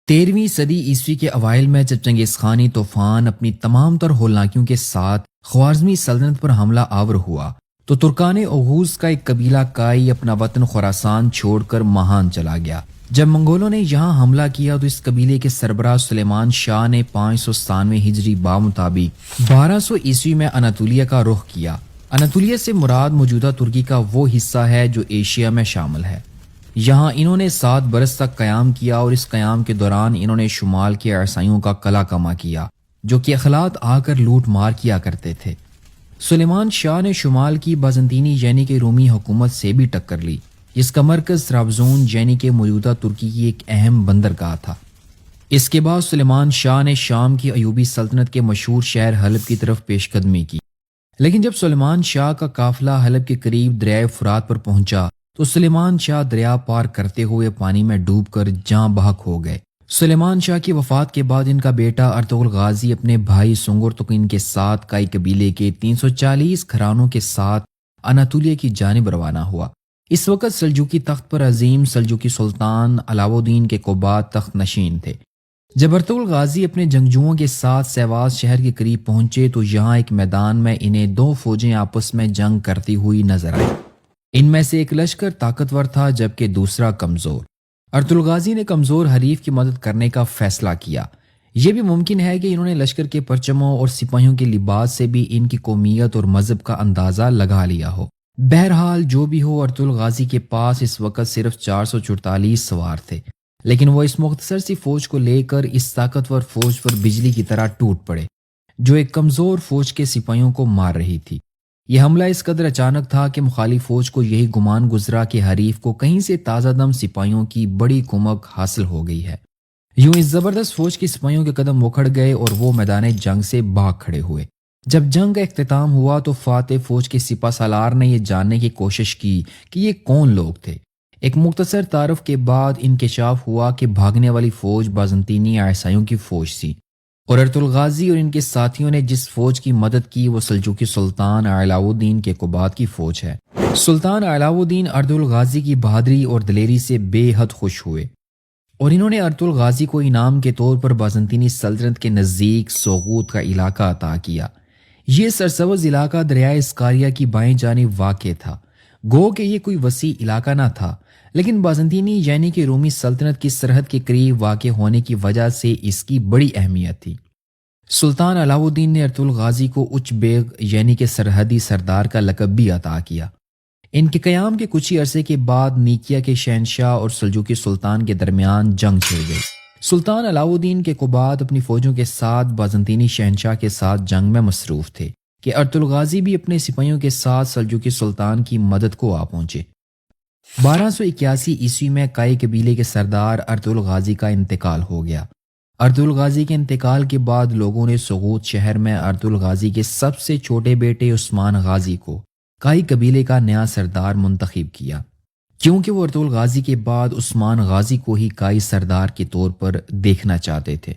13ویں صدی عیسوی کے اوائل میں جب چنگیز خانی طوفان اپنی تمام تر ہولناکیوں کے ساتھ خوارزمی سلطنت پر حملہ آور ہوا تو ترکان اوغوز کا ایک قبیلہ کائی اپنا وطن خراسان چھوڑ کر ماہان چلا گیا۔ جب منگولوں نے یہاں حملہ کیا تو اس قبیلے کے سربراہ سلیمان شاہ نے 597 ہجری بامطابق 1200 عیسوی میں اناطولیہ کا رخ کیا۔ اناطولیہ سے مراد موجودہ ترکی کا وہ حصہ ہے جو ایشیا میں شامل ہے۔ یہاں انہوں نے 7 برس تک قیام کیا اور اس قیام کے دوران انہوں نے شمال کے عیسائیوں کا قلع کما کیا جو کہ اخلاط آ کر لوٹ مار کیا کرتے تھے۔ سلیمان شاہ نے شمال کی بازنطینی یعنی کہ رومی حکومت سے بھی ٹکر لی جس کا مرکز ترابزون یعنی کہ موجودہ ترکی کی ایک اہم بندرگاہ تھا۔ اس کے بعد سلیمان شاہ نے شام کی ایوبی سلطنت کے مشہور شہر حلب کی طرف پیش قدمی کی، لیکن جب سلیمان شاہ کا قافلہ حلب کے قریب دریائے فرات پر پہنچا تو سلیمان شاہ دریا پار کرتے ہوئے پانی میں ڈوب کر جاں بحق ہو گئے۔ سلیمان شاہ کی وفات کے بعد ان کا بیٹا ارطغرل غازی اپنے بھائی سنگر تقین کے ساتھ کائی قبیلے کے 340 گھرانوں کے ساتھ اناطولیہ کی جانب روانہ ہوا۔ اس وقت سلجوقی تخت پر عظیم سلجوقی سلطان علاؤ الدین کے کوبات تخت نشین تھے۔ جب ارطغرل غازی اپنے جنگجوؤں کے ساتھ سیواز شہر کے قریب پہنچے تو یہاں ایک میدان میں انہیں 2 فوجیں آپس میں جنگ کرتی ہوئی نظر آئی۔ ان میں سے ایک لشکر طاقتور تھا جبکہ دوسرا کمزور۔ ارطغرل غازی نے کمزور حریف کی مدد کرنے کا فیصلہ کیا۔ یہ بھی ممکن ہے کہ انہوں نے لشکر کے پرچموں اور سپاہیوں کے لباس سے بھی ان کی قومیت اور مذہب کا اندازہ لگا لیا ہو۔ بہرحال جو بھی ہو، ارطغرل غازی کے پاس اس وقت صرف 444 سوار تھے، لیکن وہ اس مختصر سی فوج کو لے کر اس طاقتور فوج پر بجلی کی طرح ٹوٹ پڑے جو ایک کمزور فوج کے سپاہیوں کو مار رہی تھی۔ یہ حملہ اس قدر اچانک تھا کہ مخالف فوج کو یہی گمان گزرا کہ حریف کو کہیں سے تازہ دم سپاہیوں کی بڑی کمک حاصل ہو گئی ہے۔ یوں اس زبردست فوج کے سپاہیوں کے قدم اکھڑ گئے اور وہ میدان جنگ سے بھاگ کھڑے ہوئے۔ جب جنگ کا اختتام ہوا تو فاتح فوج کے سپہ سالار نے یہ جاننے کی کوشش کی کہ یہ کون لوگ تھے۔ ایک مختصر تعارف کے بعد انکشاف ہوا کہ بھاگنے والی فوج بازنطینی عیسائیوں کی فوج تھی، اور ارطغرل غازی اور ان کے ساتھیوں نے جس فوج کی مدد کی وہ سلجوقی سلطان علاؤ الدین کے کوبات کی فوج ہے۔ سلطان علاؤ الدین ارطغرل غازی کی بہادری اور دلیری سے بے حد خوش ہوئے اور انہوں نے ارطغرل غازی کو انعام کے طور پر بازنطینی سلطنت کے نزدیک سوغوت کا علاقہ عطا کیا۔ یہ سرسبز علاقہ دریائے اسکاریا کی بائیں جانب واقع تھا۔ گو کہ یہ کوئی وسیع علاقہ نہ تھا، لیکن بازنطینی یعنی کہ رومی سلطنت کی سرحد کے قریب واقع ہونے کی وجہ سے اس کی بڑی اہمیت تھی۔ سلطان علاؤ الدین نے ارطغرل غازی کو اچ بیگ یعنی کہ سرحدی سردار کا لقب بھی عطا کیا۔ ان کے قیام کے کچھ ہی عرصے کے بعد نیکیا کے شہنشاہ اور سلجوقی سلطان کے درمیان جنگ چھڑ گئی۔ سلطان علاؤ الدین کے کوبات اپنی فوجوں کے ساتھ بازنطینی شہنشاہ کے ساتھ جنگ میں مصروف تھے کہ ارطغرل غازی بھی اپنے سپاہیوں کے ساتھ سلجوقی سلطان کی مدد کو آ پہنچے۔ 1281 عیسوی میں کائی قبیلے کے سردار ارطغرل غازی کا انتقال ہو گیا۔ ارطغرل غازی کے انتقال کے بعد لوگوں نے سوغوت شہر میں ارطغرل غازی کے سب سے چھوٹے بیٹے عثمان غازی کو کائی قبیلے کا نیا سردار منتخب کیا، کیونکہ وہ ارطغرل غازی کے بعد عثمان غازی کو ہی کائی سردار کے طور پر دیکھنا چاہتے تھے۔